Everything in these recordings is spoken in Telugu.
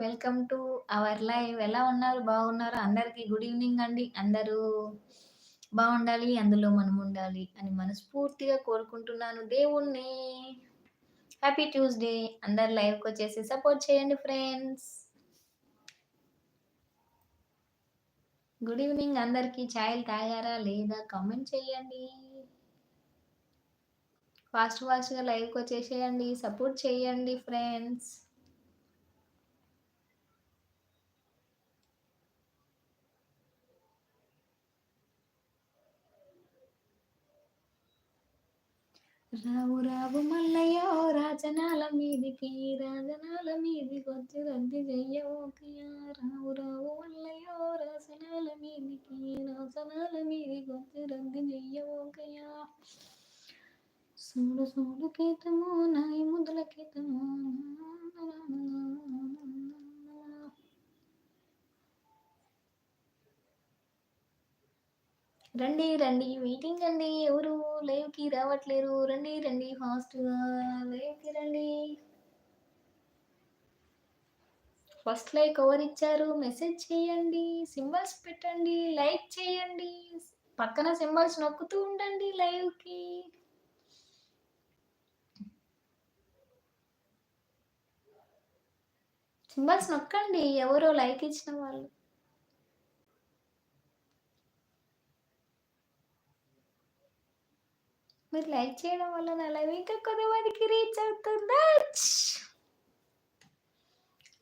Welcome to our live. ఎలా ఉన్నారు? బాగున్నారా? అందరికీ గుడ్ ఈవినింగ్ అండి. అందరూ బాగుండాలి, అందులో మనం ఉండాలి అని మనస్ఫూర్తిగా కోరుకుంటున్నాను దేవుణ్ణి. Happy Tuesday. అందరు లైవ్‌కొచ్చేసి సపోర్ట్ చేయండి ఫ్రెండ్స్. గుడ్ ఈవినింగ్ అందరికీ. చాయలు తాగారా లేదా? కామెంట్ చేయండి. ఫాస్ట్‌గా లైవ్‌కొచ్చేసేయండి. సపోర్ట్ చేయండి ఫ్రెండ్స్. రావు రావు మల్లయ్యో రాజనాల మీదికి, రాజనాల మీదికొచ్చి రద్ది చెయ్యవోకయ్యా. రావు రావు మల్లయ్యో రాజనాల మీదికి, రాజనాల మీదికొచ్చి రద్ది చెయ్యవోకయ్యా. సూడు సూడు కేతమో నాయి ముద్దుల కేతమో. రండి రండి, మీటింగ్ అండి. ఎవరు లైవ్‌కి రావట్లేరు? రండి రండి, ఫాస్ట్‌గా లైవ్‌కి రండి. ఫస్ట్ లైక్ ఎవరిచ్చారు? మెసేజ్ చేయండి, సింబల్స్ పెట్టండి, లైక్ చేయండి, పక్కన సింబల్స్ నొక్కుతూ ఉండండి లైవ్‌కి. సింబల్స్ నొక్కండి ఎవరో లైక్ ఇచ్చిన వాళ్ళు. మీరు లైక్ చేయడం వల్ల నా లైవ్ ఇంకా కొంతమందికి రీచ్ అవుతుందా?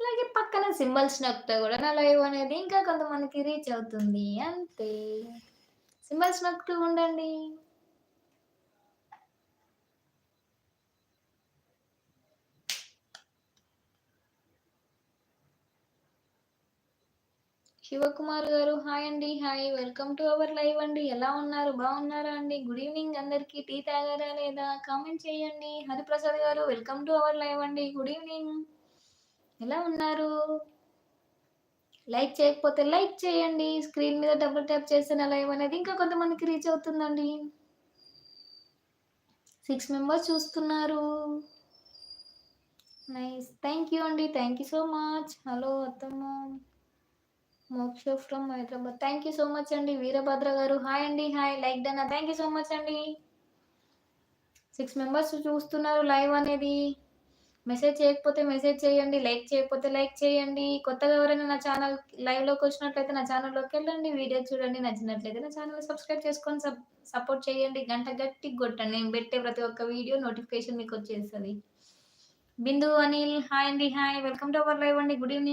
అలాగే పక్కన సింబల్స్ నొక్కితే కూడా నా లైవ్ అనేది ఇంకా కొంతమందికి రీచ్ అవుతుంది. అంతే. సింబల్స్ నొక్కుతూ ఉండండి. శివకుమార్ గారు హాయ్ అండి. Hi, welcome to our live అండి. ఎలా ఉన్నారు? బాగున్నారా అండి? గుడ్ ఈవినింగ్ అందరికి. టీ తాగారా లేదా? కామెంట్ చేయండి. హరిప్రసాద్ గారు వెల్కమ్ టు అవర్ లైవ్ అండి. Good evening. ఎలా ఉన్నారు? లైక్ చేయకపోతే లైక్ చేయండి. స్క్రీన్ మీద డబుల్ ట్యాప్ చేస్తే నా లైవ్ అనేది ఇంకా కొంతమందికి రీచ్ అవుతుందండి. 6 మెంబర్స్ చూస్తున్నారు. నైస్. థ్యాంక్ యూ అండి. Thank you so much. Hello అత్తమ్మ. మోక్ష from Hyderabad. Thank you so much అండి. వీరభద్ర గారు హాయ్ అండి. Hi, like done. Thank you so much అండి. 6 మెంబర్స్ చూస్తున్నారు లైవ్ అనేది. మెసేజ్ చేయకపోతే మెసేజ్ చేయండి, లైక్ చేయకపోతే లైక్ చేయండి. కొత్తగా ఎవరైనా నా ఛానల్ లైవ్లోకి వచ్చినట్లయితే నా ఛానల్లోకి వెళ్ళండి, వీడియో చూడండి, నచ్చినట్లయితే నా ఛానల్ సబ్స్క్రైబ్ చేసుకొని సపోర్ట్ చేయండి. గంట గట్టి కొట్టండి, నేను పెట్టే ప్రతి ఒక్క వీడియో నోటిఫికేషన్ మీకు వచ్చేస్తుంది. బిందు అనిల్ హాయ్ అండి. Hi, welcome to our live అండి. Good evening.